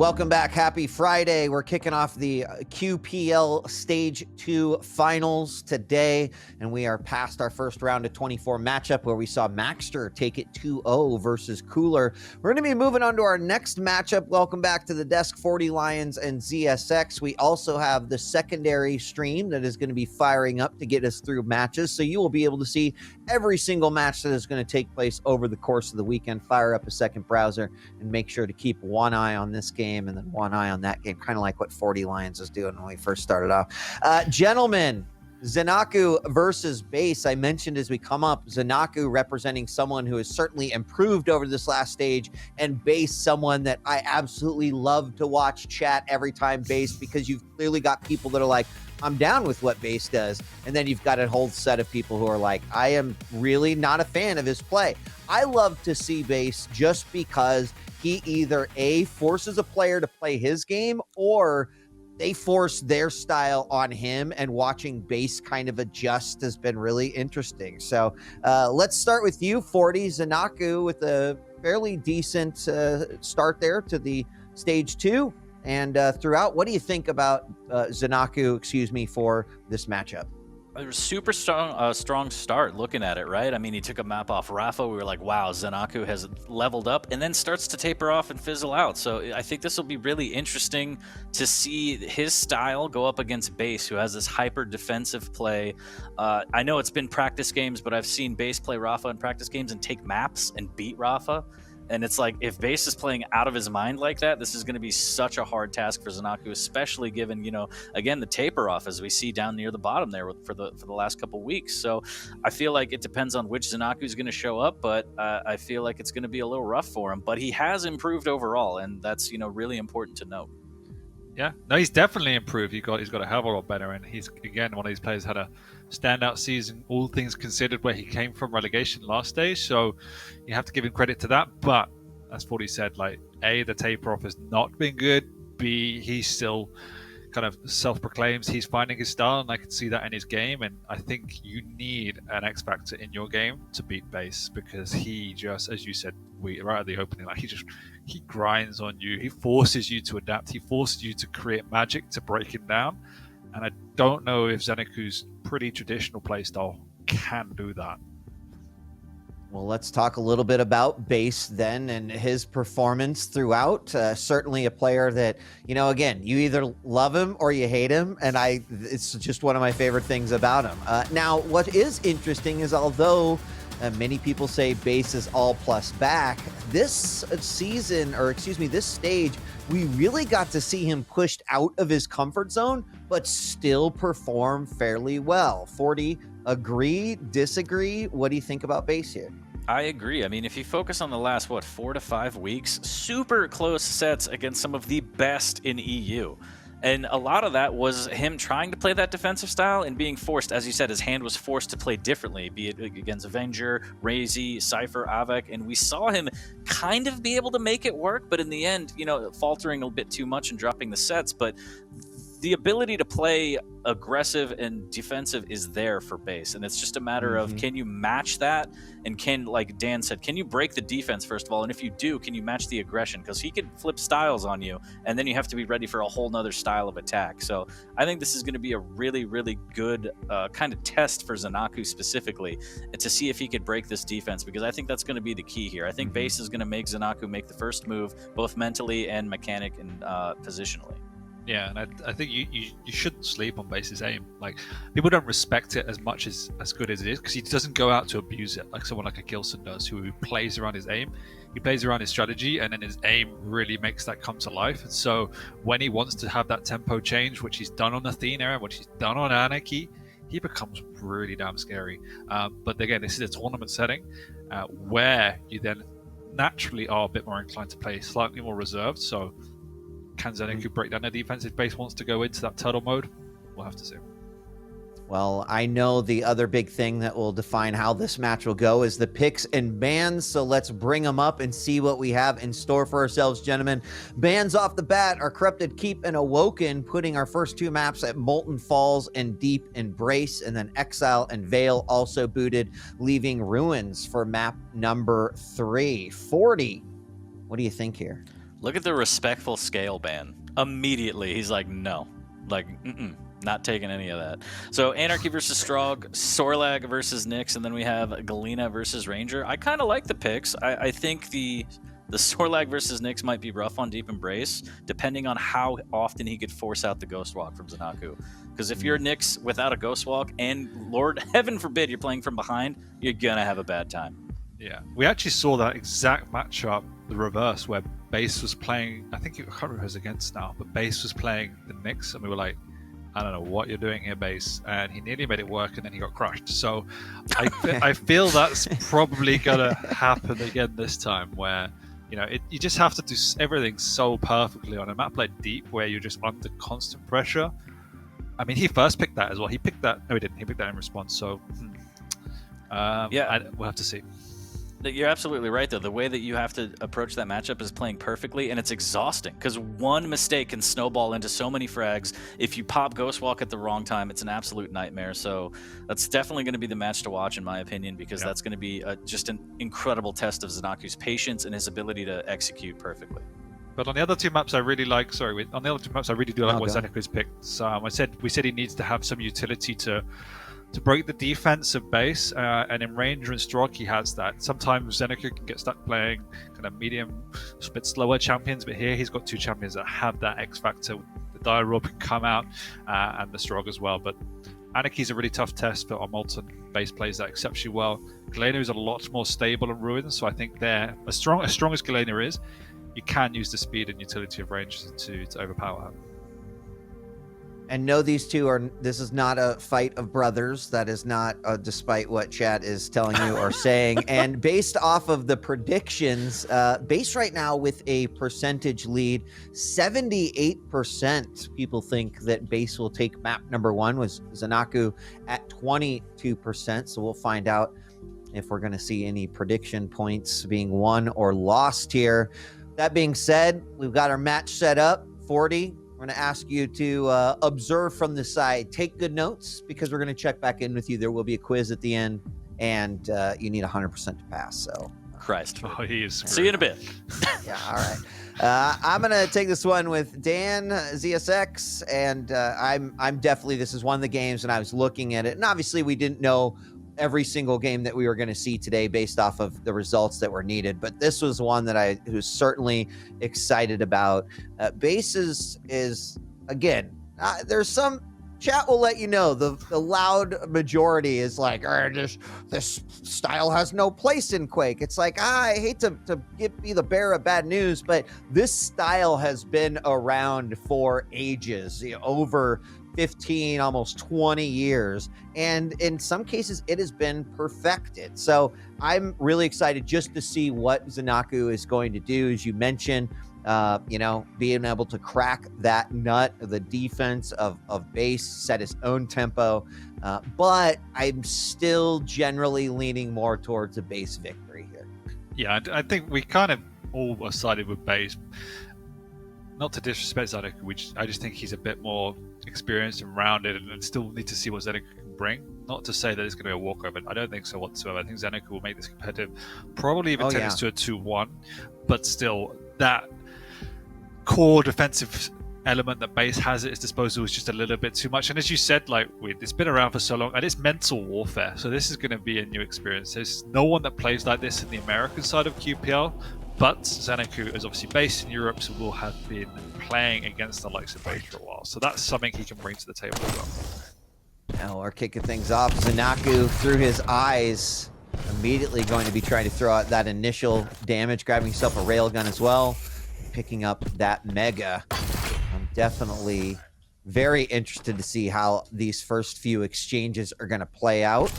Welcome back. Happy Friday. We're kicking off the QPL Stage 2 finals today, and we are past our first round of 24 matchup where we saw Maxter take it 2-0 versus Cooler. We're going to be moving on to our next matchup. Welcome back to the desk, 40 Lions and ZSX. We also have the secondary stream that is going to be firing up to get us through matches, so you will be able to see every single match that is going to take place over the course of the weekend. Fire up a second browser and make sure to keep one eye on this game and then one eye on that game, kind of like what 40 Lions was doing when we first started off. Gentlemen, ZenAku versus Base. I mentioned as we come up, ZenAku representing someone who has certainly improved over this last stage, and Base someone that I absolutely love to watch chat every time Base, because you've clearly got people that are like, I'm down with what Base does, and then you've got a whole set of people who are like, I am really not a fan of his play. I love to see Base just because he either A, forces a player to play his game, or they force their style on him, and watching Base kind of adjust has been really interesting. So let's start with you, 40 ZenAku, with a fairly decent start there to the stage 2. And throughout, what do you think about ZenAku, for this matchup? It was super strong start looking at it, right? I mean, he took a map off Rafa. We were like, wow, ZenAku has leveled up, and then starts to taper off and fizzle out. So I think this will be really interesting to see his style go up against Base, who has this hyper defensive play. I know it's been practice games, but I've seen Base play Rafa in practice games and take maps and beat Rafa. And it's like, if Base is playing out of his mind like that, this is going to be such a hard task for ZenAku, especially given, again, the taper off as we see down near the bottom there for the last couple weeks. So I feel like it depends on which ZenAku is going to show up, but I feel like it's going to be a little rough for him. But he has improved overall, and that's, really important to note. Yeah, no, he's definitely improved. He's got a hell of a lot better, and he's, again, one of these players had a standout season, all things considered, where he came from relegation last stage, so you have to give him credit to that. But as 40 said, like, A, the taper off has not been good, B, he's still kind of self-proclaims he's finding his style, and I can see that in his game. And I think you need an X factor in your game to beat Base, because he just, as you said, right at the opening, like, he grinds on you, he forces you to adapt, he forces you to create magic to break him down. And I don't know if ZenAku's pretty traditional playstyle can do that. Well, let's talk a little bit about Base then and his performance throughout. Certainly a player that, again, you either love him or you hate him, and it's just one of my favorite things about him. Now, what is interesting is, although many people say Base is all plus back, this season, this stage, we really got to see him pushed out of his comfort zone, but still perform fairly well. 40, agree, disagree? What do you think about Base here? I agree. I mean, if you focus on the last, 4 to 5 weeks, super close sets against some of the best in EU. And a lot of that was him trying to play that defensive style and being forced, as you said, his hand was forced to play differently, be it against Avenger, Razy, Cypher, Avec, and we saw him kind of be able to make it work, but in the end, faltering a bit too much and dropping the sets. But the ability to play aggressive and defensive is there for Base, and it's just a matter of, can you match that, and can, like Dan said, can you break the defense first of all, and if you do, can you match the aggression? Because he could flip styles on you, and then you have to be ready for a whole nother style of attack. So I think this is going to be a really, really good kind of test for ZenAku specifically, to see if he could break this defense, because I think that's going to be the key here. I think Base is going to make ZenAku make the first move, both mentally and mechanic and positionally. Yeah, and I think you shouldn't sleep on Base's aim. Like, people don't respect it as much as good as it is, because he doesn't go out to abuse it like someone like a Gilson does, who plays around his aim. He plays around his strategy, and then his aim really makes that come to life. And so when he wants to have that tempo change, which he's done on Athena and which he's done on Anarchy, he becomes really damn scary. But again, this is a tournament setting where you then naturally are a bit more inclined to play slightly more reserved. So can ZenAku break down the defense if Base wants to go into that turtle mode? We'll have to see. Well, I know the other big thing that will define how this match will go is the picks and bans, so let's bring them up and see what we have in store for ourselves, gentlemen. Bans off the bat are Corrupted Keep and Awoken, putting our first two maps at Molten Falls and Deep Embrace, and then Exile and Veil also booted, leaving Ruins for map number 3. 40, what do you think here? Look at the respectful scale ban. Immediately, he's like, no. Like, not taking any of that. So Anarchy versus Strog, Sorlag versus Nyx, and then we have Galena versus Ranger. I kind of like the picks. I think the Sorlag versus Nyx might be rough on Deep Embrace, depending on how often he could force out the Ghost Walk from ZenAku. Because if you're Nyx without a Ghost Walk, and Lord, heaven forbid, you're playing from behind, you're going to have a bad time. Yeah, we actually saw that exact matchup, the reverse, where Base was playing, I can't remember who it was against now, but Base was playing the Nyx, and we were like, I don't know what you're doing here, Base. And he nearly made it work, and then he got crushed. So I feel that's probably going to happen again this time, where you just have to do everything so perfectly on a map like Deep, where you're just under constant pressure. I mean, he first picked that as well. He picked that. No, he didn't. He picked that in response. So, we'll have to see. You're absolutely right, though. The way that you have to approach that matchup is playing perfectly, and it's exhausting because one mistake can snowball into so many frags. If you pop Ghost Walk at the wrong time, it's an absolute nightmare. So that's definitely going to be the match to watch, in my opinion, because that's going to be just an incredible test of ZenAku's patience and his ability to execute perfectly. But on the other two maps, I really like. On the other two maps, I really do like what ZenAku's picked. So we said he needs to have some utility to break the defense of Base, and in Ranger and Strog he has that. Sometimes ZenAku can get stuck playing kind of medium, a bit slower champions, but here he's got two champions that have that X factor. The Dire Rob can come out, and the Strog as well. But Anarchy's a really tough test for Molten. Base plays that exceptionally well. Galena is a lot more stable and Ruin, so I think they're as strong as Galena is, you can use the speed and utility of Ranger to overpower her. And no, these two are. This is not a fight of brothers. That is not, despite what chat is telling you or saying. And based off of the predictions, Base right now with a percentage lead, 78% people think that Base will take map number 1, with ZenAku at 22%. So we'll find out if we're going to see any prediction points being won or lost here. That being said, we've got our match set up. 40. We're going to ask you to observe from the side, take good notes, because we're going to check back in with you. There will be a quiz at the end, and you need 100% to pass. So, Christ. Oh, he is. See you in a bit. Yeah, all right. I'm going to take this one with Dan, ZSX, and I'm definitely, this is one of the games, and I was looking at it, and obviously we didn't know every single game that we were going to see today based off of the results that were needed. But this was one that I was certainly excited about. Base is again, there's some chat will let you know the loud majority is like, this style has no place in Quake. It's like, I hate to be the bearer of bad news, but this style has been around for ages, over 15, almost 20 years. And in some cases, it has been perfected. So I'm really excited just to see what ZenAku is going to do. As you mentioned, being able to crack that nut, the defense of Base, set his own tempo. But I'm still generally leaning more towards a Base victory here. Yeah, I think we kind of all are sided with Base. Not to disrespect ZenAku, which I just think he's a bit more experienced and rounded, and still need to see what ZenAku can bring. Not to say that it's going to be a walkover. I don't think so whatsoever. I think ZenAku will make this competitive. Probably even take this to a 2-1. But still, that core defensive element that Base has at its disposal is just a little bit too much. And as you said, it's been around for so long, and it's mental warfare. So this is going to be a new experience. There's no one that plays like this in the American side of QPL. But ZenAku is obviously based in Europe, so will have been playing against the likes of Base for a while. So that's something he can bring to the table as well. Now we're kicking things off. ZenAku, through his eyes, immediately going to be trying to throw out that initial damage, grabbing himself a railgun as well, picking up that Mega. I'm definitely very interested to see how these first few exchanges are going to play out.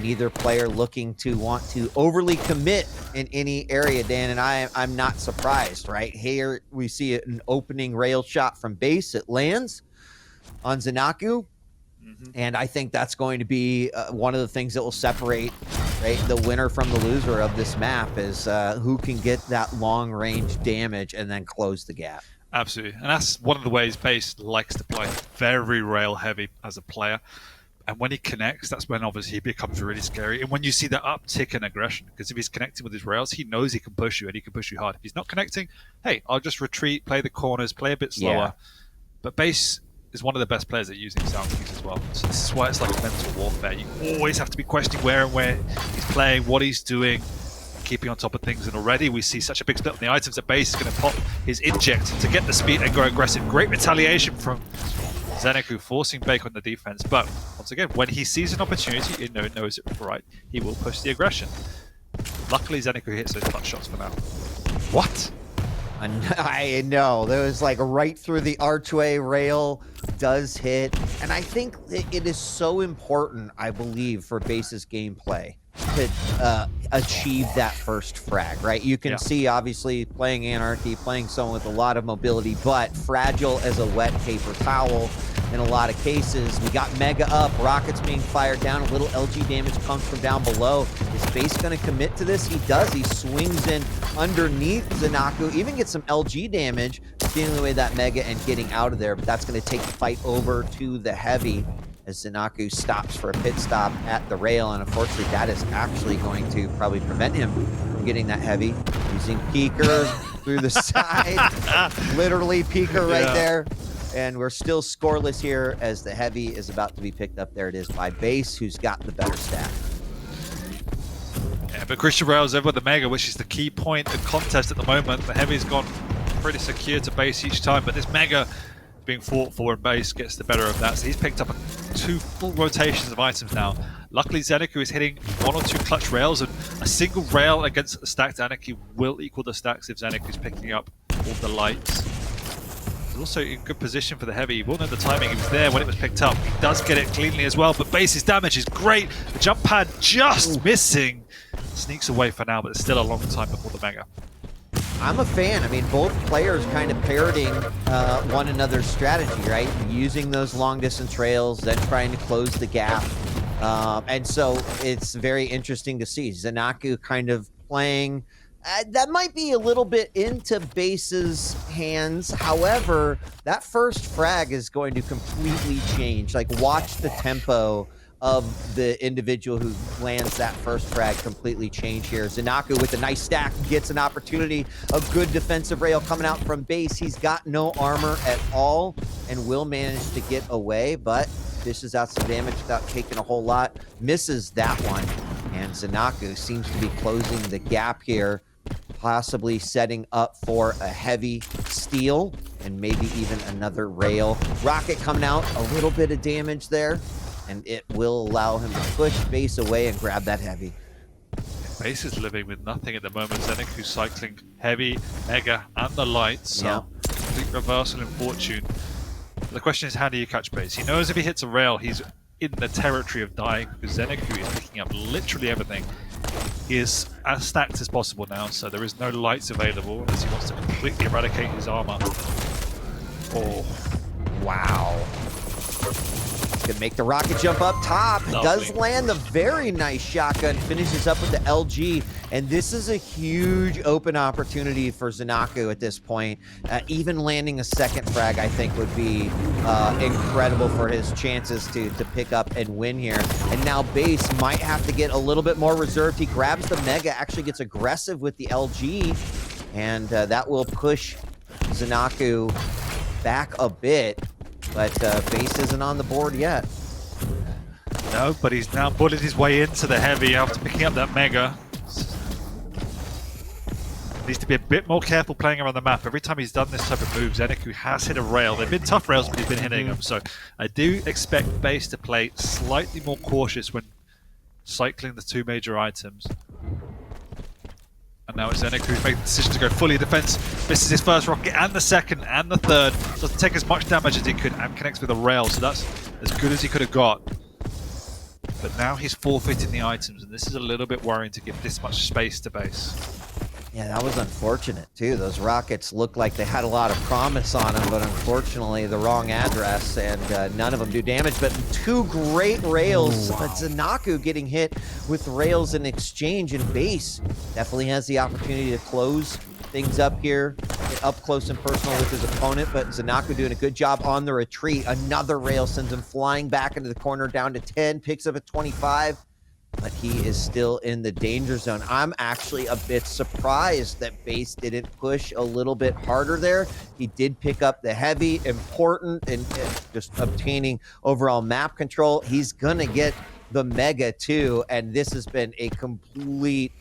Neither player looking to want to overly commit in any area, Dan, and I'm not surprised, right? Here we see an opening rail shot from Base. It lands on ZenAku, and I think that's going to be one of the things that will separate, right, the winner from the loser of this map is who can get that long-range damage and then close the gap. Absolutely, and that's one of the ways Base likes to play, very rail-heavy as a player. And when he connects, that's when obviously he becomes really scary. And when you see that uptick in aggression, because if he's connecting with his rails, he knows he can push you and he can push you hard. If he's not connecting, hey, I'll just retreat, play the corners, play a bit slower. Yeah. But Base is one of the best players at using sound keys as well. So this is why it's like mental warfare. You always have to be questioning where he's playing, what he's doing, keeping on top of things. And already we see such a big split on the items that Base is going to pop his inject to get the speed and go aggressive. Great retaliation from ZenAku, forcing Bake on the defense. But once again, when he sees an opportunity, he knows it right, he will push the aggression. Luckily, ZenAku hits those clutch shots for now. What? I know, there was like right through the archway, rail does hit, and I think it is so important, I believe, for Base's gameplay to achieve that first frag, right? You can see, obviously, playing Anarchy, playing someone with a lot of mobility, but fragile as a wet paper towel in a lot of cases. We got Mega up, rockets being fired down, a little LG damage comes from down below. Is Base going to commit to this? He does. He swings in underneath ZenAku, even gets some LG damage, stealing away that Mega and getting out of there, but that's going to take the fight over to the Heavy as ZenAku stops for a pit stop at the rail, and unfortunately that is actually going to probably prevent him from getting that Heavy. Using Peeker through the side, literally Peeker right there. And we're still scoreless here as the Heavy is about to be picked up. There it is by Base, who's got the better stat. Yeah, but Christian rails over the Mega, which is the key point of contest at the moment. The Heavy's gone pretty secure to Base each time, but this Mega being fought for, and Base gets the better of that. So he's picked up 2 full rotations of items now. Luckily, ZenAku is hitting 1 or 2 clutch rails, and a single rail against a stacked Anarchy will equal the stacks if ZenAku is picking up all the lights. He's also in good position for the Heavy. You will know the timing. He was there when it was picked up. He does get it cleanly as well, but Base's damage is great. The jump pad just missing. Sneaks away for now, but it's still a long time before the Mega. I'm a fan. I mean, both players kind of parroting one another's strategy, right? Using those long distance rails, then trying to close the gap. And so it's very interesting to see ZenAku kind of playing. That might be a little bit into Base's hands. However, that first frag is going to completely change. Like, watch the tempo of the individual who lands that first frag completely change here. ZenAku with a nice stack gets an opportunity. A good defensive rail coming out from Base. He's got no armor at all and will manage to get away, but dishes out some damage without taking a whole lot. Misses that one, and ZenAku seems to be closing the gap here, possibly setting up for a Heavy steal and maybe even another rail. Rocket coming out, a little bit of damage there, and it will allow him to push Base away and grab that Heavy. Base is living with nothing at the moment. ZenAku cycling Heavy, Mega, and the lights. So complete reversal in fortune. The question is, how do you catch Base? He knows if he hits a rail, he's in the territory of dying, because ZenAku is picking up literally everything. He is as stacked as possible now, so there is no lights available unless he wants to completely eradicate his armor. Oh, wow. Gonna make the rocket jump up top. Lovely. Does land the very nice shotgun. Finishes up with the LG. And this is a huge open opportunity for ZenAku at this point. Even landing a second frag, I think, would be incredible for his chances to pick up and win here. And now Base might have to get a little bit more reserved. He grabs the Mega, actually gets aggressive with the LG. And that will push ZenAku back a bit. But Base isn't on the board yet. no, but he's now bullied his way into the Heavy after picking up that Mega. Needs to be a bit more careful playing around the map. Every time he's done this type of move, ZenAku has hit a rail. They've been tough rails, but he's been hitting them. So I do expect Base to play slightly more cautious when cycling the 2 major items. And now it's ZenAku who's made the decision to go fully defense. Misses his first rocket and the second and the third. Doesn't take as much damage as he could and connects with a rail, so that's as good as he could have got. But now he's forfeiting the items, and this is a little bit worrying to give this much space to Base. Yeah, that was unfortunate, too. Those rockets looked like they had a lot of promise on them, but unfortunately the wrong address, and none of them do damage. But 2 great rails. But ZenAku getting hit with rails in exchange, and Base definitely has the opportunity to close things up here up close and personal with his opponent, but ZenAku doing a good job on the retreat. Another rail sends him flying back into the corner, down to 10, picks up at 25, but he is still in the danger zone. I'm actually a bit surprised that Base didn't push a little bit harder there. He did pick up the heavy, important, and just obtaining overall map control. He's gonna get the Mega too, and this has been a complete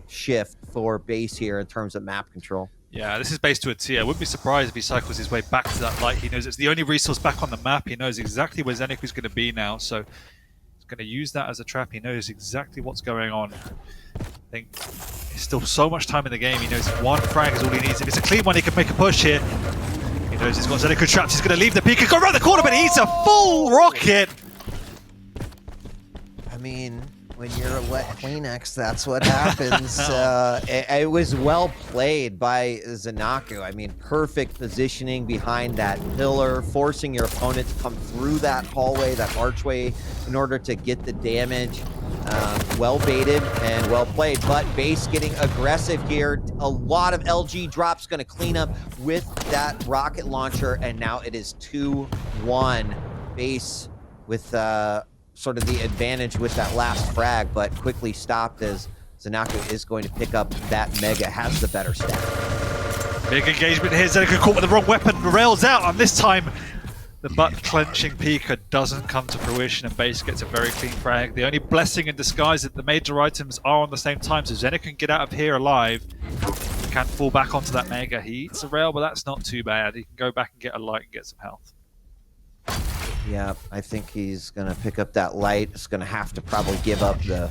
shift for Base here in terms of map control. Yeah, this is Base to a T. I wouldn't be surprised if he cycles his way back to that light. He knows it's the only resource back on the map. He knows exactly where ZenAku's going to be now, so he's going to use that as a trap. He knows exactly what's going on. I think there's still so much time in the game. He knows one frag is all he needs. If it's a clean one, he can make a push here. He knows he's got ZenAku trapped. He's going to leave the peak and go around the corner, but he eats a full rocket. I mean, when you're a wet Kleenex, that's what happens. It was well played by ZenAku. I mean, perfect positioning behind that pillar, forcing your opponent to come through that hallway, that archway, in order to get the damage. Well baited and well played, but Base getting aggressive here. A lot of LG drops, going to clean up with that rocket launcher, and now it is 2-1. Base with sort of the advantage with that last frag, but quickly stopped as ZenAku is going to pick up that Mega, has the better stat. Big engagement here. ZenAku caught with the wrong weapon, rails out, and this time the butt-clenching Pika doesn't come to fruition, and Base gets a very clean frag. The only blessing in disguise is that the major items are on the same time, so ZenAku can get out of here alive. He can't fall back onto that Mega. He eats a rail, but that's not too bad. He can go back and get a light and get some health. Yeah, I think he's going to pick up that light. He's going to have to probably give up the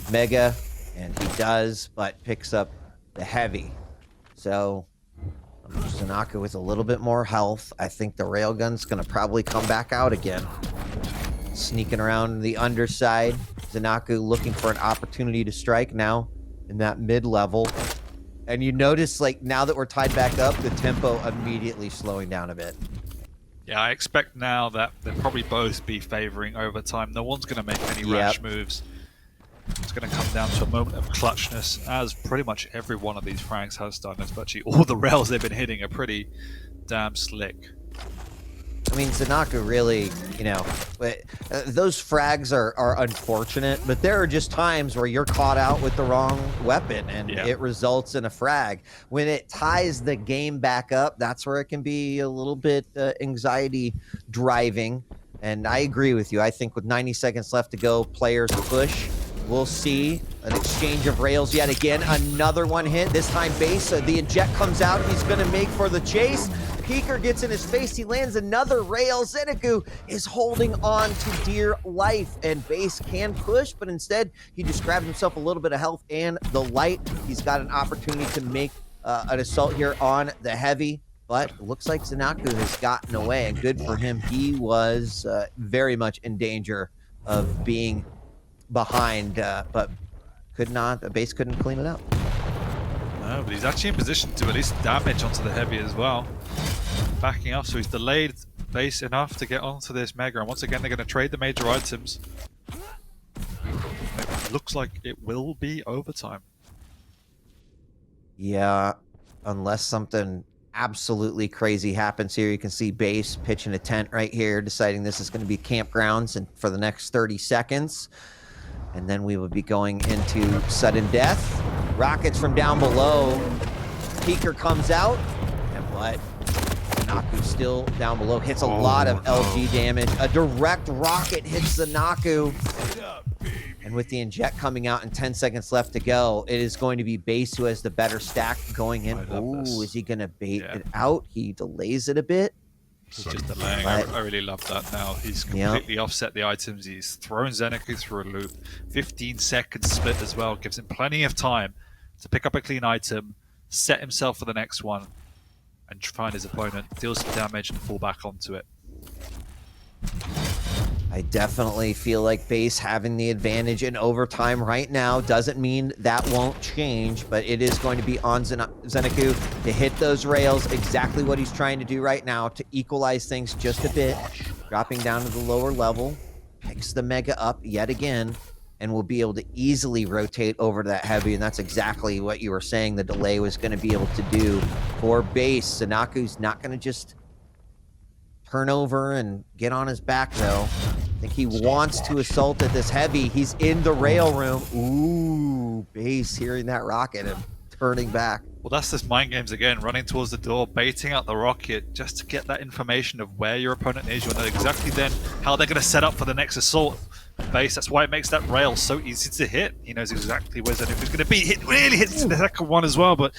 Mega, and he does, but picks up the heavy. So ZenAku with a little bit more health. I think the railgun's going to probably come back out again. Sneaking around the underside. ZenAku looking for an opportunity to strike now in that mid-level. And you notice, like, now that we're tied back up, the tempo immediately slowing down a bit. Yeah, I expect now that they'll probably both be favoring overtime. No one's going to make any rash moves. It's going to come down to a moment of clutchness, as pretty much every one of these frags has done, especially all the rails they've been hitting are pretty damn slick. I mean, ZenAku really, you know, those frags are unfortunate, but there are just times where you're caught out with the wrong weapon and it results in a frag. When it ties the game back up, that's where it can be a little bit anxiety driving. And I agree with you. I think with 90 seconds left to go, players push. We'll see an exchange of rails yet again. Another one hit, this time Base. The eject comes out. He's going to make for the chase. Peeker gets in his face. He lands another rail. ZenAku is holding on to dear life, and Base can push, but instead he just grabs himself a little bit of health and the light. He's got an opportunity to make an assault here on the heavy, but it looks like ZenAku has gotten away, and good for him. He was very much in danger of being behind, but could not. Base couldn't clean it up. No, but he's actually in position to at least damage onto the heavy as well. Backing up, so he's delayed Base enough to get onto this Mega, and once again they're going to trade the major items. It looks like it will be overtime. Yeah, unless something absolutely crazy happens here. You can see Base pitching a tent right here, deciding this is going to be campgrounds and for the next 30 seconds. And then we will be going into sudden death. Rockets from down below. Peeker comes out, and what? ZenAku still down below. Hits a lot of LG damage. A direct rocket hits ZenAku. And with the inject coming out and 10 seconds left to go, it is going to be Base who has the better stack going in. Ooh, is he going to bait it out? He delays it a bit. He's just delaying. I really love that now. He's completely offset the items. He's thrown ZenAku through a loop. 15 seconds split as well. Gives him plenty of time to pick up a clean item, set himself for the next one, and find his opponent, deal some damage, and fall back onto it. I definitely feel like Base having the advantage in overtime right now. Doesn't mean that won't change, but it is going to be on ZenAku to hit those rails, exactly what he's trying to do right now to equalize things just a bit. Dropping down to the lower level, picks the Mega up yet again. and will be able to easily rotate over to that heavy, and that's exactly what you were saying the delay was going to be able to do for base. ZenAku's not going to just turn over and get on his back, though. I think he wants to assault at this heavy. He's in the rail room. Ooh, base hearing that rocket and turning back. Well, that's just mind games again, running towards the door, baiting out the rocket just to get that information of where your opponent is. You'll know exactly then how they're going to set up for the next assault. Base, that's why it makes that rail so easy to hit. He knows exactly where ZenAku's going to be. Hit really hits the second one as well, but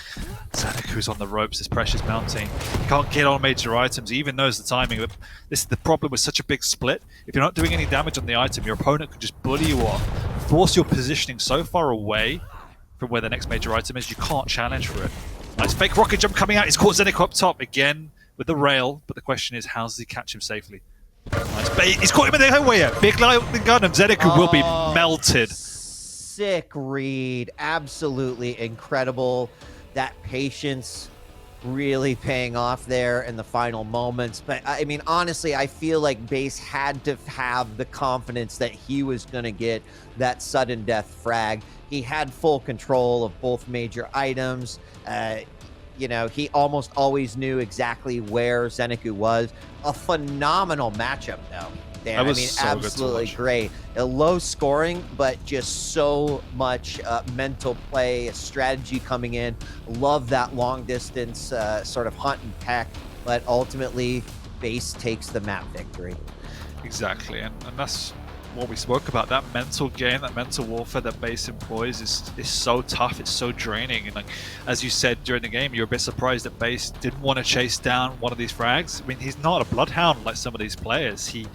ZenAku's on the ropes. This pressure's mounting. He can't get on major items. He even knows the timing. But this is the problem with such a big split. If you're not doing any damage on the item, your opponent could just bully you off, force your positioning so far away from where the next major item is, you can't challenge for it. Nice fake rocket jump coming out. He's caught ZenAku up top again with the rail, but the question is, how does he catch him safely? Nice bait. He's caught him in the highway. Big lightning gun, and ZenAku will be melted. Sick read. Absolutely incredible. That patience really paying off there in the final moments. But I mean, honestly, I feel like base had to have the confidence that he was going to get that sudden death frag. He had full control of both major items. You know, he almost always knew exactly where ZenAku was. A phenomenal matchup, though. Dan, I mean, so absolutely great. A low scoring, but just so much mental play, strategy coming in. Love that long distance sort of hunt and peck, but ultimately, base takes the map victory. Exactly, and that's what we spoke about. That mental game, that mental warfare that base employs is so tough, it's so draining. And like, as you said during the game, you're a bit surprised that base didn't want to chase down one of these frags. I mean, he's not a bloodhound like some of these players. He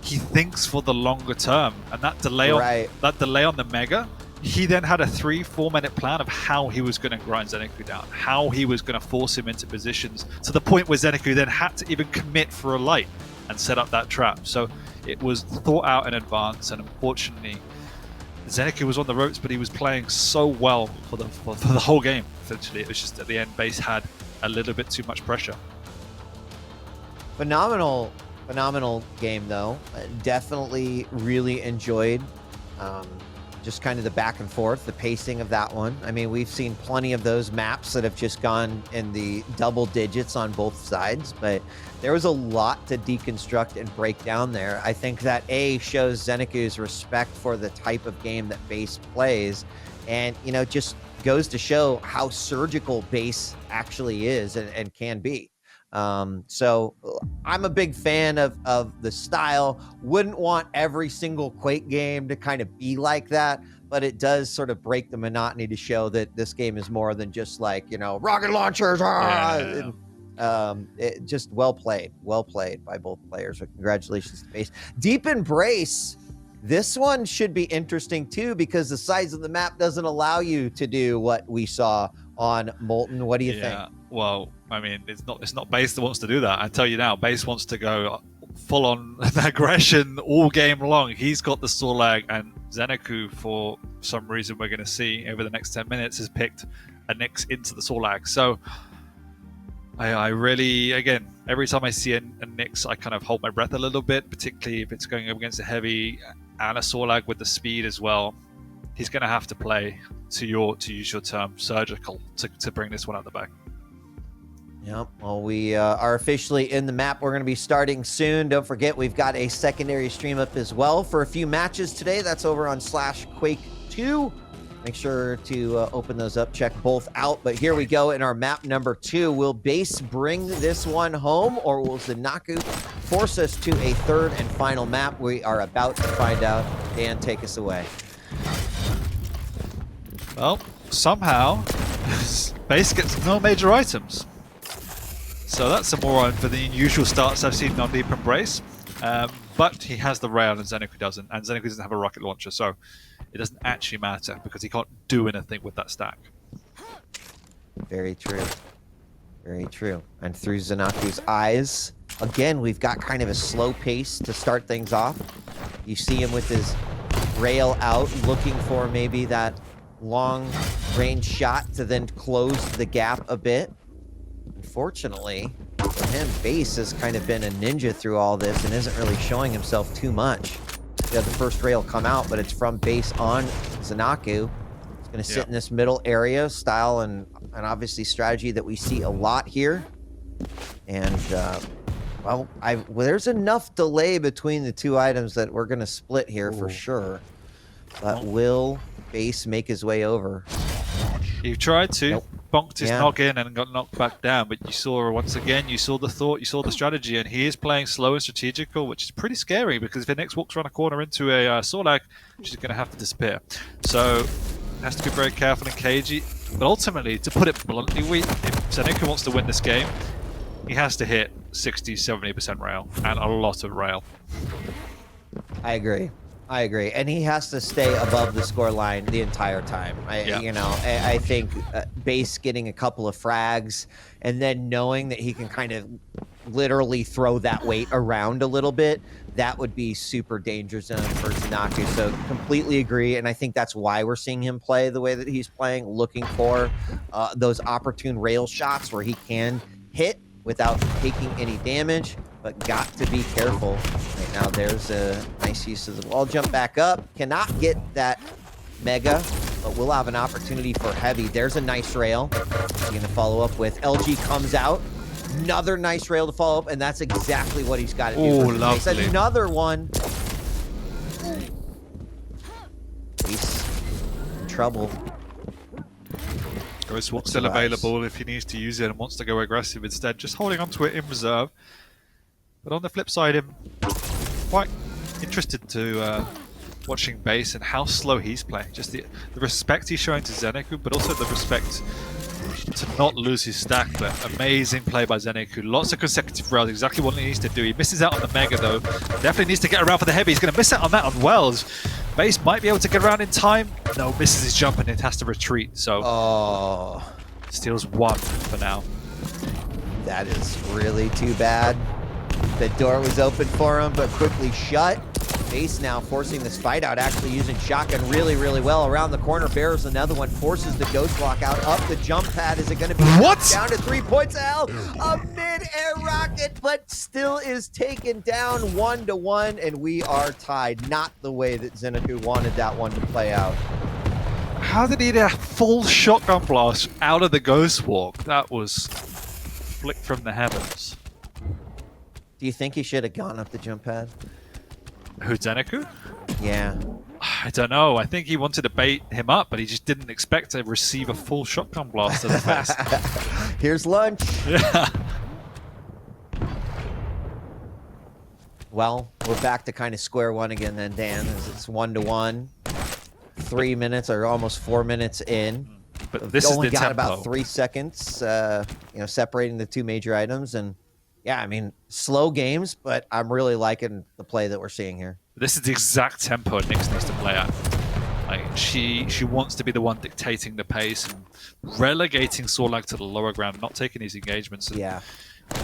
thinks for the longer term, and that delay on the mega, he then had a 3-4 minute plan of how he was going to grind ZenAku down, how he was going to force him into positions to the point where ZenAku then had to even commit for a light and set up that trap. So it was thought out in advance, and unfortunately ZenAku was on the ropes, but he was playing so well for the whole game. Essentially, it was just at the end base had a little bit too much pressure. Phenomenal game, though. Definitely really enjoyed just kind of the back and forth, the pacing of that one. I mean, we've seen plenty of those maps that have just gone in the double digits on both sides, but there was a lot to deconstruct and break down there. I think that shows ZenAku's respect for the type of game that base plays, and, you know, just goes to show how surgical base actually is and can be. So I'm a big fan of the style. Wouldn't want every single Quake game to kind of be like that, but it does sort of break the monotony to show that this game is more than just like, you know, rocket launchers. It just well played by both players. So congratulations to base. Deep Embrace. This one should be interesting too, because the size of the map doesn't allow you to do what we saw on Molten. What do you think? Well, I mean, it's not base that wants to do that. I tell you now, base wants to go full on aggression all game long. He's got the Sorlag, and ZenAku, for some reason we're going to see over the next 10 minutes, has picked a Nyx into the Sorlag. So I really, again, every time I see a Nyx, I kind of hold my breath a little bit, particularly if it's going up against a heavy and a Sorlag with the speed as well. He's going to have to play, to use your term, surgical to bring this one out the back. Yep. Well, we are officially in the map. We're going to be starting soon. Don't forget, we've got a secondary stream up as well for a few matches today. That's over on /Quake2. Make sure to open those up, check both out. But here we go in our map number 2. Will base bring this one home, or will ZenAku force us to a third and final map? We are about to find out. Dan, take us away. Well, somehow, base gets no major items. So that's a more for the unusual starts I've seen on Deep Embrace. But he has the rail and ZenAku doesn't. And ZenAku doesn't have a rocket launcher, so it doesn't actually matter because he can't do anything with that stack. Very true. Very true. And through ZenAku's eyes, again, we've got kind of a slow pace to start things off. You see him with his rail out, looking for maybe that long range shot to then close the gap a bit. Unfortunately, for him, base has kind of been a ninja through all this and isn't really showing himself too much. the first rail come out, but it's from base on ZenAku. It's going to sit in this middle area, style and obviously strategy that we see a lot here. And well, there's enough delay between the two items that we're going to split here for sure. But will base make his way over? He tried to, bonked his Yeah. knock in and got knocked back down, but you saw once again, you saw the thought, you saw the strategy, and he is playing slow and strategical, which is pretty scary because if the next walks around a corner into a Sorlag, she's going to have to disappear. So has to be very careful and cagey. But ultimately, to put it bluntly, if ZenAku wants to win this game, he has to hit 60-70% rail and a lot of rail. I agree. And he has to stay above the score line the entire time. I think base getting a couple of frags and then knowing that he can kind of literally throw that weight around a little bit, that would be super danger zone for ZenAku. So completely agree, and I think that's why we're seeing him play the way that he's playing, looking for those opportune rail shots where he can hit without taking any damage, but got to be careful. Right now, there's a nice use of the wall jump back up. Cannot get that mega, but we'll have an opportunity for heavy. There's a nice rail. He's going to follow up with LG comes out. Another nice rail to follow up, and that's exactly what he's got to do. Oh, lovely. Another one. He's in trouble. Ghostwalk still available if he needs to use it and wants to go aggressive instead, just holding on to it in reserve. But on the flip side, I'm quite interested to watching base and how slow he's playing. Just the respect he's showing to ZenAku, but also the respect to not lose his stack. But amazing play by ZenAku. Lots of consecutive rails, exactly what he needs to do. He misses out on the mega though. Definitely needs to get around for the heavy. He's going to miss out on that on Wells. Base might be able to get around in time. No, misses his jump and it has to retreat. So steals one for now. That is really too bad. The door was open for him, but quickly shut. Base now forcing this fight out, actually using shotgun really, really well. Around the corner, bears another one, forces the ghost walk out, up the jump pad. Is it going to be down to 3 points? Hell, a mid-air rocket, but still is taken down 1-1, and we are tied. Not the way that ZenAku wanted that one to play out. How did he get a full shotgun blast out of the ghost walk? That was flicked from the heavens. Do you think he should have gone up the jump pad? Who, ZenAku? Yeah. I don't know. I think he wanted to bait him up, but he just didn't expect to receive a full shotgun blast to the face. Here's lunch. Yeah. Well, we're back to kind of square one again then, Dan, as it's 1-1. 3 minutes or almost 4 minutes in. But this only is the got tempo. about 3 seconds, separating the two major items. And yeah, I mean, slow games, but I'm really liking the play that we're seeing here. This is the exact tempo Nyx needs to play at. Like she wants to be the one dictating the pace and relegating Sorlag to the lower ground, not taking these engagements. Yeah.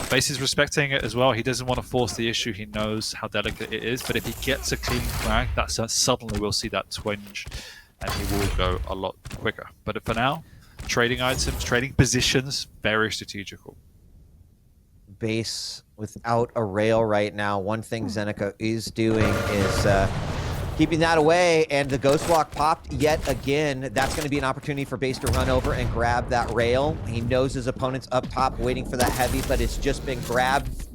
Base is respecting it as well. He doesn't want to force the issue. He knows how delicate it is, but if he gets a clean frag, that's suddenly we'll see that twinge, and he will go a lot quicker. But for now, trading items, trading positions, very strategical. Base without a rail right now. One thing ZenAku is doing is keeping that away, and the ghost walk popped yet again. That's going to be an opportunity for Base to run over and grab that rail. He knows his opponent's up top waiting for that heavy, but it's just been grabbed.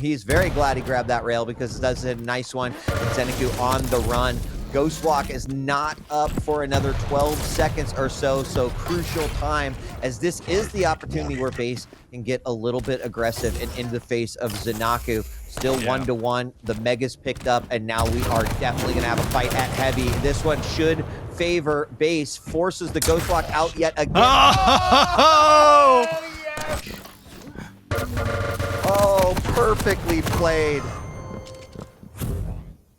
He's very glad he grabbed that rail because it does a nice one. And ZenAku on the run. Ghost walk is not up for another 12 seconds or so, so crucial time, as this is the opportunity where Base can get a little bit aggressive and into the face of ZenAku. Still 1-1, the Mega's picked up, and now we are definitely going to have a fight at heavy. This one should favor Base, forces the ghost walk out yet again. Oh! Yes! Oh, perfectly played.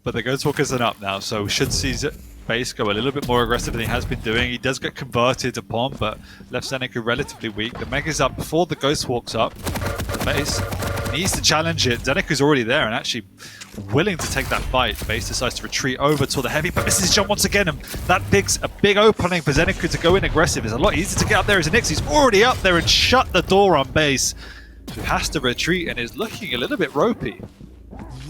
But the Ghost Walk isn't up now, so we should see Base go a little bit more aggressive than he has been doing. He does get converted upon, but left ZenAku relatively weak. The Mega's up before the Ghost Walk's up. The Base needs to challenge it. ZenAku's already there and actually willing to take that fight. The Base decides to retreat over to the heavy, but misses his jump once again, and that bigs a big opening for ZenAku to go in aggressive. It's a lot easier to get up there as Nyx. He's already up there and shut the door on Base, who has to retreat and is looking a little bit ropey.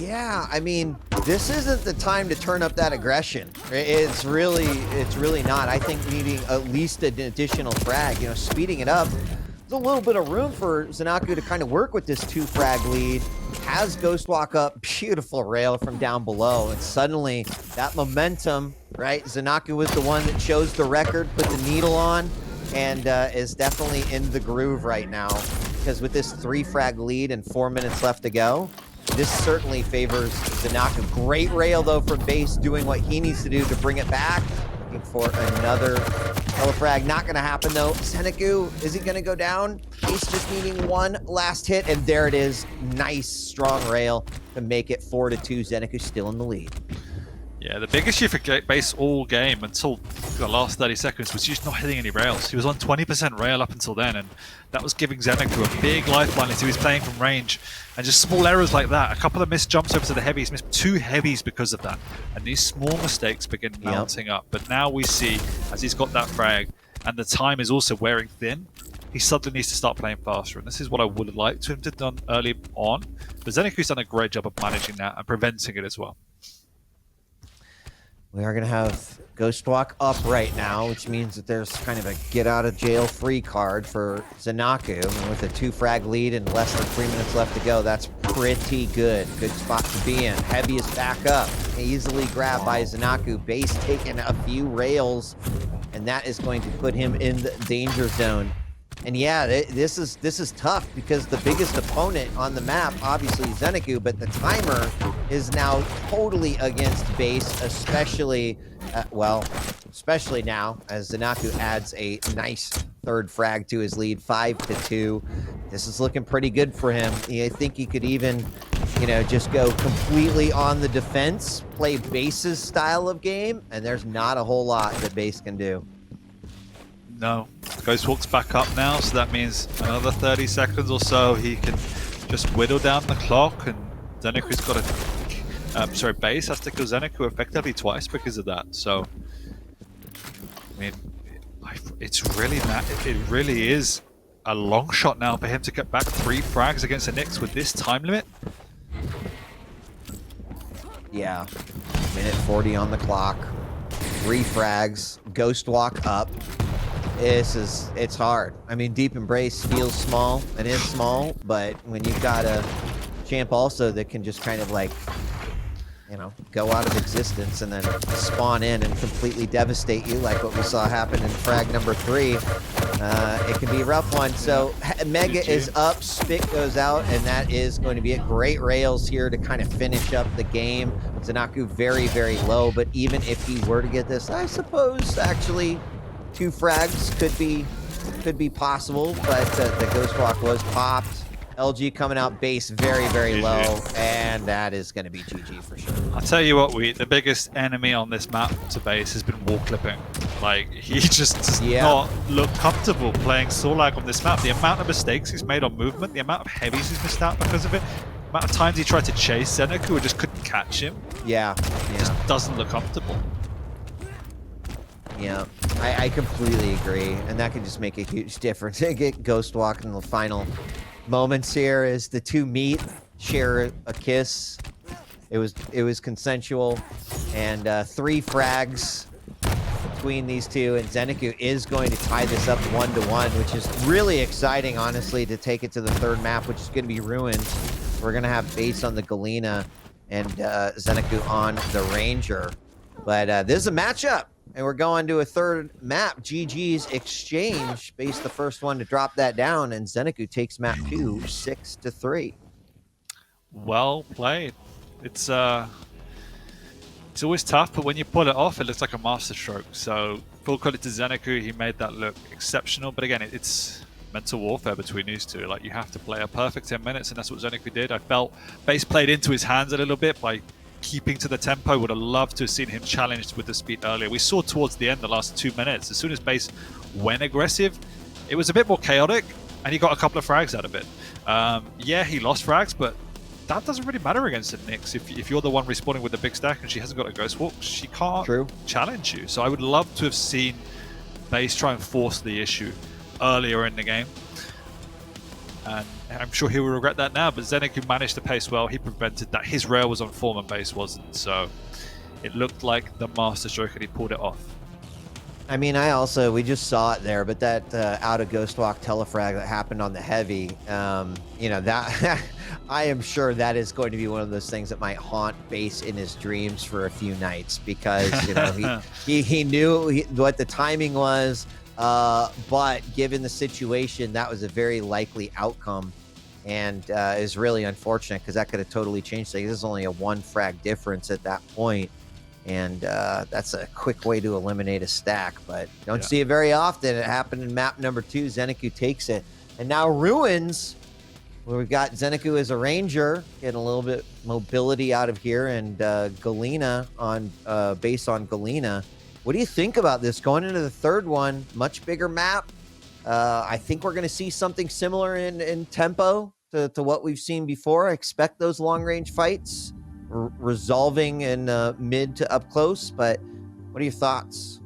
Yeah, I mean, this isn't the time to turn up that aggression. It's really not. I think needing at least an additional frag, you know, speeding it up. There's a little bit of room for ZenAku to kind of work with this 2 frag lead. Has Ghost Walk up, beautiful rail from down below, and suddenly that momentum, right? ZenAku was the one that chose the record, put the needle on, and is definitely in the groove right now. Because with this 3 frag lead and 4 minutes left to go, this certainly favors ZenAku. Great rail, though, from base, doing what he needs to do to bring it back. Looking for another yellow frag. Not going to happen, though. ZenAku, is he going to go down? He's just needing one last hit, and there it is. Nice, strong rail to make it 4-2. ZenAku still in the lead. Yeah, the big issue for base all game until the last 30 seconds was just not hitting any rails. He was on 20% rail up until then, and that was giving ZenAku a big lifeline as he was playing from range. And just small errors like that, a couple of missed jumps over to the heavies, missed 2 heavies because of that. And these small mistakes begin mounting up. But now we see, as he's got that frag, and the time is also wearing thin, he suddenly needs to start playing faster. And this is what I would have liked him to have done early on. But ZenAku's done a great job of managing that and preventing it as well. We are going to have Ghost Walk up right now, which means that there's kind of a get-out-of-jail-free card for ZenAku. And with a 2 frag lead and less than 3 minutes left to go, that's pretty good. Good spot to be in. Heavy is back up. Easily grabbed by ZenAku. Base taking a few rails, and that is going to put him in the danger zone. And yeah, this is tough because the biggest opponent on the map, obviously ZenAku, but the timer is now totally against base, especially now as ZenAku adds a nice 3rd frag to his lead, 5-2. This is looking pretty good for him. I think he could even, you know, just go completely on the defense, play base's style of game, and there's not a whole lot that base can do. No, Ghost Walk's back up now, so that means another 30 seconds or so he can just whittle down the clock, and ZenAku's got a base has to kill ZenAku effectively twice because of that. So, I mean, it's really it really is a long shot now for him to get back 3 frags against the Knicks with this time limit. Yeah, minute 40 on the clock, 3 frags, Ghost Walk up. It's hard. I mean, Deep Embrace feels small. It is small, but when you've got a champ also that can just kind of like, you know, go out of existence and then spawn in and completely devastate you, like what we saw happen in frag number 3, it can be a rough one. So Mega is up, Spit goes out, and that is going to be it. Great rails here to kind of finish up the game. ZenAku very, very low, but even if he were to get this, I suppose actually 2 frags could be possible, but the Ghost Walk was popped. LG coming out base very, very low, and that is going to be GG for sure. I'll tell you what, the biggest enemy on this map to base has been wall clipping. Like, he just does not look comfortable playing Solag on this map. The amount of mistakes he's made on movement, the amount of heavies he's missed out because of it, the amount of times he tried to chase ZenAku and just couldn't catch him. Yeah. Just doesn't look comfortable. Yeah, I completely agree, and that can just make a huge difference. Get Ghost Walk in the final moments here as the 2 meet, share a kiss. It was consensual, and 3 frags between these 2, and ZenAku is going to tie this up 1-1, which is really exciting, honestly, to take it to the 3rd map, which is going to be Ruined. We're going to have base on the Galena and ZenAku on the Ranger, but this is a matchup. And we're going to a 3rd map, GG's Exchange. Base the first one to drop that down, and ZenAku takes map 2, 6-3. Well played. It's always tough, but when you pull it off, it looks like a masterstroke. So full credit to ZenAku, he made that look exceptional. But again, it's mental warfare between these 2. Like, you have to play a perfect 10 minutes, and that's what ZenAku did. I felt base played into his hands a little bit by keeping to the tempo. Would have loved to have seen him challenged with the speed earlier. We saw towards the end, the last 2 minutes, as soon as base went aggressive, it was a bit more chaotic, and he got a couple of frags out of it. Yeah, he lost frags, but that doesn't really matter against the Knicks. If you're the one respawning with the big stack and she hasn't got a Ghost Walk, she can't challenge you. So I would love to have seen base try and force the issue earlier in the game. And I'm sure he will regret that now, but ZenAku managed to pace well. He prevented that. His rail was on form and base wasn't, so it looked like the master stroke and he pulled it off. I mean, we just saw it there, but that out of ghost walk telefrag that happened on the heavy, you know, that I am sure that is going to be one of those things that might haunt Base in his dreams for a few nights, because, you know, he knew what the timing was, but given the situation, that was a very likely outcome, and is really unfortunate because that could have totally changed things. There's only a 1 frag difference at that point. And that's a quick way to eliminate a stack, but don't see it very often. It happened in map number 2. ZenAku takes it. And now Ruins, where we've got ZenAku as a ranger, getting a little bit mobility out of here, and Galena on base on Galena. What do you think about this going into the 3rd one? Much bigger map. I think we're going to see something similar in tempo to what we've seen before. I expect those long-range fights resolving in mid to up close, but what are your thoughts?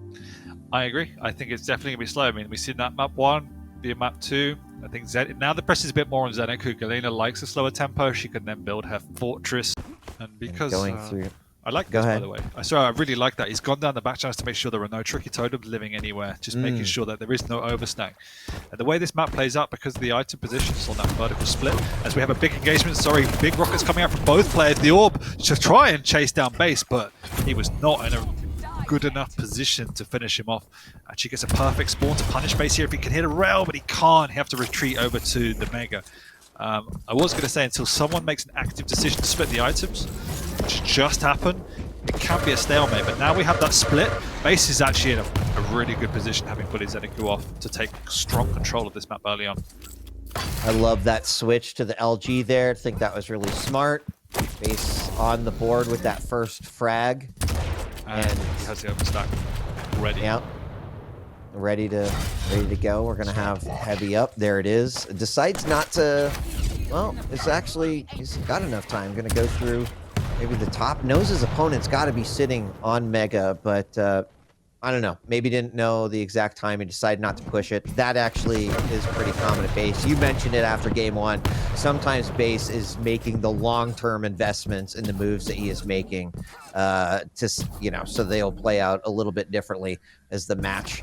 I agree. I think it's definitely going to be slow. I mean, we've seen that map 1 be a map 2. I think now the press is a bit more on ZenAku. Galena likes a slower tempo. She can then build her fortress. And because going through. I like this, by the way. I really like that. He's gone down the back channels to make sure there are no tricky totems living anywhere, just making sure that there is no overstack. And the way this map plays out, because of the item positions on that vertical split, as we have a big engagement, big rockets coming out from both players, the orb to try and chase down base, but he was not in a good enough position to finish him off. Actually gets a perfect spawn to punish base here if he can hit a rail, but he can't. He have to retreat over to the Mega. I was going to say, until someone makes an active decision to split the items, which just happened, it can be a stalemate, but now we have that split. Base is actually in a really good position, having put his ZenAku off, to take strong control of this map early on. I love that switch to the LG there. I think that was really smart. Base on the board with that first frag. And he has the overstack ready. Yeah. Ready to go. We're gonna have heavy up. There it is. Decides not to. Well, he's got enough time. Gonna go through maybe the top. Knows his opponent's got to be sitting on Mega, but I don't know. Maybe didn't know the exact time and decided not to push it. That actually is pretty common at Base. You mentioned it after game 1. Sometimes Base is making the long-term investments in the moves that he is making, so they'll play out a little bit differently as the match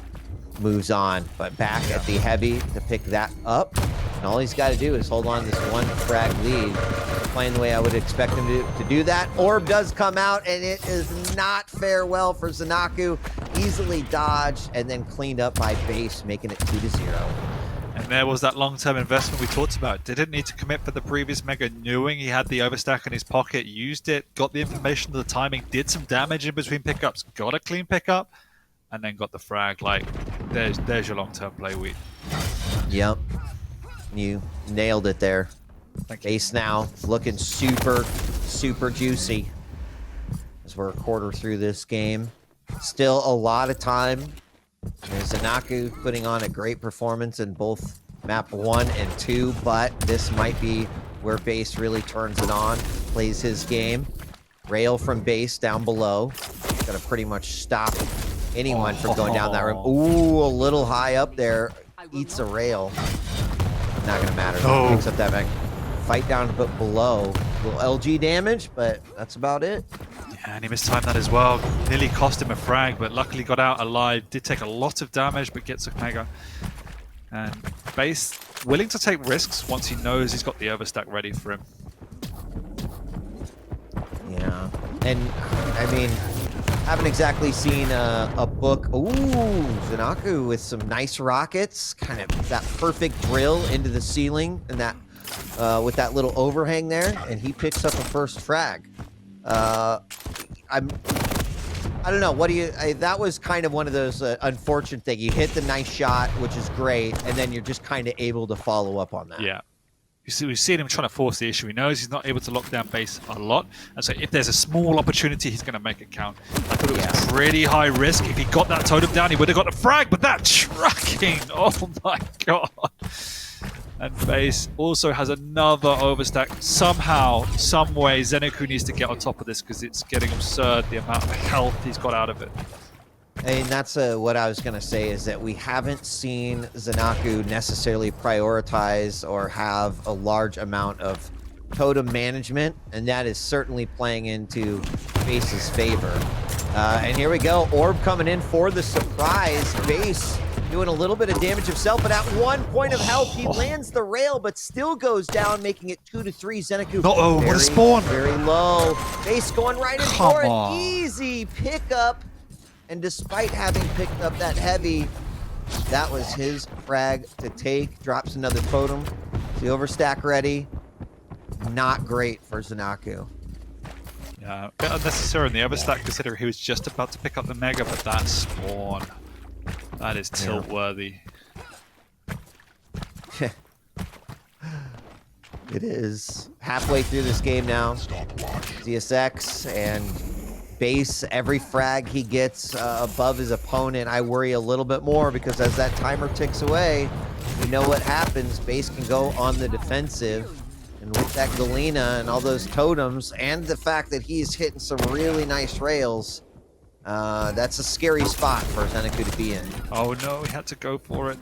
moves on. But back at the heavy to pick that up, and all he's got to do is hold on to this 1 frag lead. Playing the way I would expect him to do that. Orb does come out, and it is not farewell for ZenAku. Easily dodged and then cleaned up by Base, making it 2-0. And there was that long-term investment we talked about. Didn't need to commit for the previous Mega, knowing he had the overstack in his pocket, used it, got the information of the timing, did some damage in between pickups, got a clean pickup, and then got the frag. Like, there's your long-term play, Wheat. Yep. You nailed it there. Base now looking super, super juicy as we're a quarter through this game. Still a lot of time. ZenAku putting on a great performance in both map 1 and 2, but this might be where Base really turns it on, plays his game. Rail from Base down below. Gonna pretty much stop anyone from going down that room. Ooh, a little high up there. Eats a rail. Not gonna matter. Picks up that back. Fight down a bit below. A little LG damage, but that's about it. Yeah, and he mistimed that as well. Nearly cost him a frag, but luckily got out alive. Did take a lot of damage, but gets a Mega. And Base willing to take risks once he knows he's got the overstack ready for him. Yeah, and I mean, haven't exactly seen a book. Ooh, ZenAku with some nice rockets, kind of that perfect drill into the ceiling, and that with that little overhang there, and he picks up a first frag. I don't know. What do you? That was kind of one of those unfortunate things. You hit the nice shot, which is great, and then you're just kind of able to follow up on that. Yeah. You see, we've seen him trying to force the issue. He knows he's not able to lock down Base a lot, and so if there's a small opportunity, he's going to make it count. I thought it was pretty high risk. If he got that totem down, he would have got a frag, but that trucking! Oh my god! And Base also has another overstack. Somehow, some way, ZenAku needs to get on top of this because it's getting absurd the amount of health he's got out of it. And that's what I was going to say, is that we haven't seen ZenAku necessarily prioritize or have a large amount of totem management, and that is certainly playing into Base's favor. And here we go, Orb coming in for the surprise. Base doing a little bit of damage himself, but at 1 point of health, he lands the rail, but still goes down, making it 2-3. ZenAku, what a spawn! Very low. Base going right in Come for on. an easy pickup. And despite having picked up that heavy, that was his frag to take. Drops another totem. The overstack ready. Not great for ZenAku. Yeah, a bit unnecessary in the overstack, considering he was just about to pick up the Mega, but that spawn, that is tilt-worthy. It is halfway through this game now. ZSX and Base, every frag he gets above his opponent, I worry a little bit more, because as that timer ticks away, you know what happens. Base can go on the defensive. And with that Galena and all those totems, and the fact that he's hitting some really nice rails, that's a scary spot for ZenAku to be in. Oh no, he had to go for it.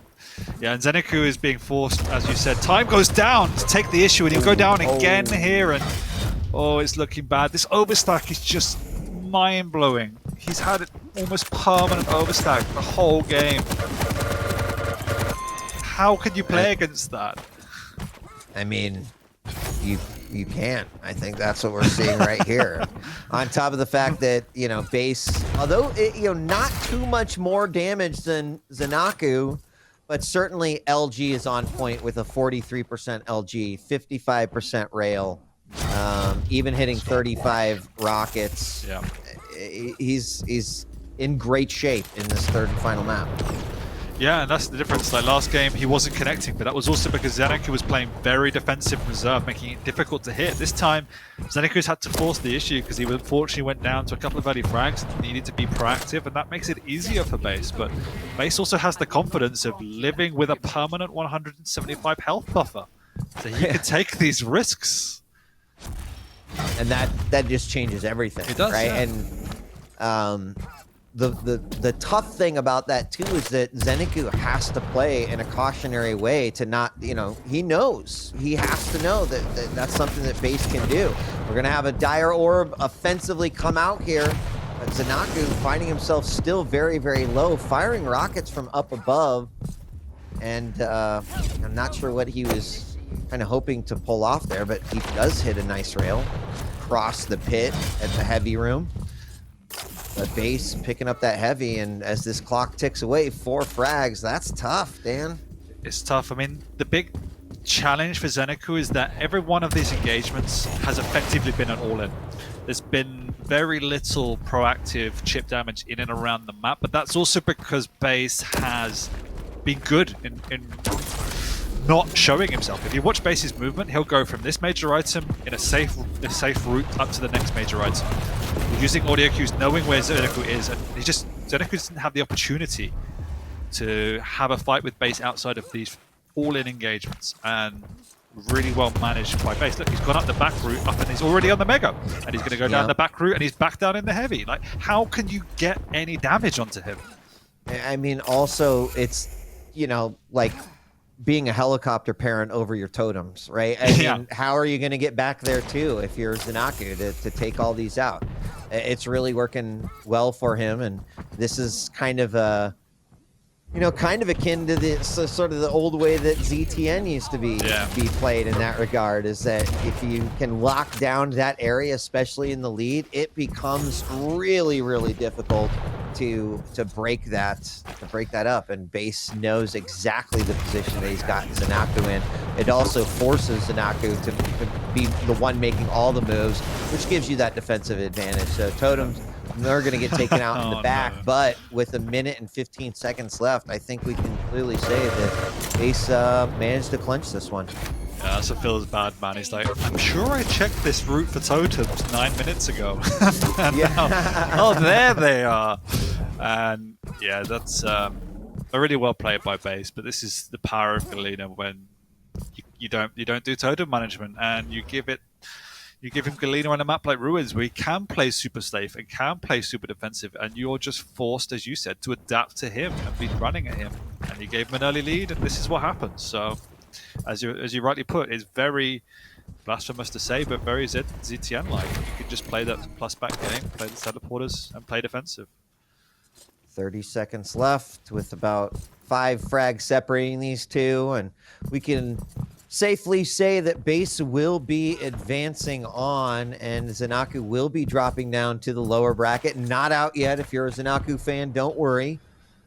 Yeah, and ZenAku is being forced, as you said. Time goes down to take the issue, and he'll go down again here, and oh, it's looking bad. This overstack is just mind-blowing. He's had almost permanent overstack the whole game. How can you play against that? I mean, you can't. I think that's what we're seeing right here. On top of the fact that, you know, Base, although not too much more damage than ZenAku, but certainly LG is on point with a 43% LG, 55% rail, even hitting 35 rockets. Yeah. He's in great shape in this third and final map. Yeah, and that's the difference. Like last game, he wasn't connecting, but that was also because ZenAku was playing very defensive reserve, making it difficult to hit. This time, ZenAku's had to force the issue because he unfortunately went down to a couple of early frags and needed to be proactive, and that makes it easier for Base. But Base also has the confidence of living with a permanent 175 health buffer, so he can take these risks. And that just changes everything. It does, right? Yeah. And the tough thing about that too is that ZenAku has to play in a cautionary way to not, he knows. He has to know that that's something that Base can do. We're gonna have a Dire Orb offensively come out here, but ZenAku finding himself still very, very low, firing rockets from up above, and I'm not sure what he was kind of hoping to pull off there, but he does hit a nice rail across the pit at the heavy room. But Base picking up that heavy, and as this clock ticks away, 4 frags, that's tough, Dan. It's tough. I mean, the big challenge for ZenAku is that every one of these engagements has effectively been an all-in. There's been very little proactive chip damage in and around the map, but that's also because Base has been good in not showing himself. If you watch Base's movement, he'll go from this major item in a safe route up to the next major item, using audio cues, knowing where ZenAku is, and ZenAku doesn't have the opportunity to have a fight with Base outside of these all-in engagements, and really well managed by Base. Look, he's gone up the back route, and he's already on the Mega, and he's going to go down the back route, and he's back down in the heavy. Like, how can you get any damage onto him? I mean, also, it's, like being a helicopter parent over your totems, right? I mean, how are you going to get back there too if you're ZenAku to take all these out? It's really working well for him, and this is kind of kind of akin to the sort of the old way that ZTN used to be played in that regard, is that if you can lock down that area, especially in the lead, it becomes really, really difficult to break that up, and Base knows exactly the position that he's got ZenAku in. It also forces ZenAku to be the one making all the moves, which gives you that defensive advantage. So totems, they're going to get taken out in the back, but with 1 minute and 15 seconds left, I think we can clearly say that Base managed to clinch this one. Yeah, that's what feels bad, man. He's like, I'm sure I checked this route for totems 9 minutes ago. Oh, there they are. And yeah, that's really well played by Base. But this is the power of Galena when you don't do totem management, and you give it You give him Galena on a map like Ruins, where he can play super safe and can play super defensive, and you're just forced, as you said, to adapt to him and be running at him. And you gave him an early lead, and this is what happens. So, as you rightly put, it's very blasphemous to say, but very ZTN-like. You could just play that plus back game, play the teleporters, and play defensive. 30 seconds left with about 5 frags separating these two, and we can safely say that base will be advancing on, and ZenAku will be dropping down to the lower bracket. Not out yet. If you're a ZenAku fan, don't worry.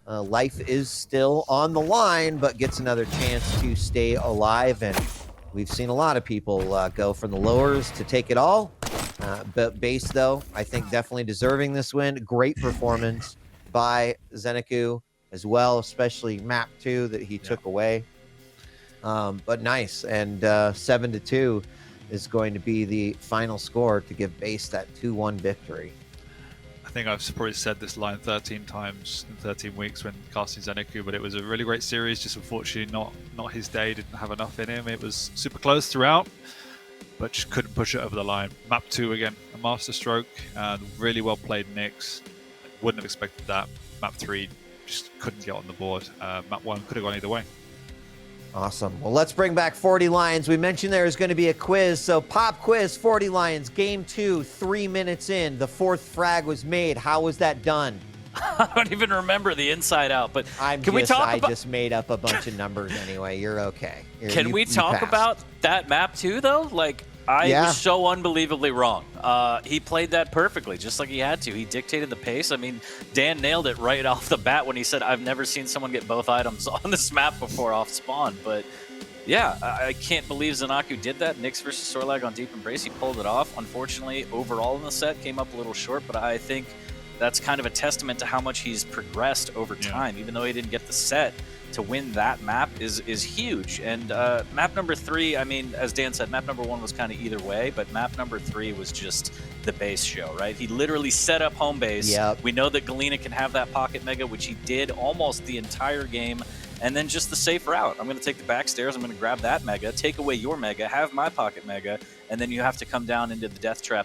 Life is still on the line, but gets another chance to stay alive, and we've seen a lot of people go from the lowers to take it all. But base, though, I think definitely deserving this win. Great performance by ZenAku as well, especially map 2 that he took away. But nice, and 7-2 is going to be the final score to give base that 2-1 victory. I think I've probably said this line 13 times in 13 weeks when casting ZenAku, but it was a really great series. Just unfortunately not his day, didn't have enough in him. It was super close throughout, but just couldn't push it over the line. Map 2 again, a master stroke, and really well played Nyx. Wouldn't have expected that. Map 3 just couldn't get on the board. Map 1 could have gone either way. Awesome. Well, let's bring back 40 Lions. We mentioned there is going to be a quiz, so pop quiz, 40 Lions, game 2, 3 minutes in. The 4th frag was made. How was that done? I don't even remember the inside out, but I just made up a bunch of numbers anyway. You're okay. Can we talk about that map too, though? Like, I was so unbelievably wrong. He played that perfectly, just like he had to. He dictated the pace. I mean, Dan nailed it right off the bat when he said, I've never seen someone get both items on this map before off spawn. But yeah, I can't believe ZenAku did that. Nyx versus Sorlag on Deep Embrace, he pulled it off. Unfortunately, overall in the set, came up a little short, but I think that's kind of a testament to how much he's progressed over time. Even though he didn't get the set, to win that map is huge. And map number 3, I mean, as Dan said, map number 1 was kind of either way, but map number 3 was just the base show, right? He literally set up home base. Yep. We know that Galena can have that pocket mega, which he did almost the entire game, and then just the safe route. I'm going to take the back stairs, I'm going to grab that mega, take away your mega, have my pocket mega, and then you have to come down into the death trap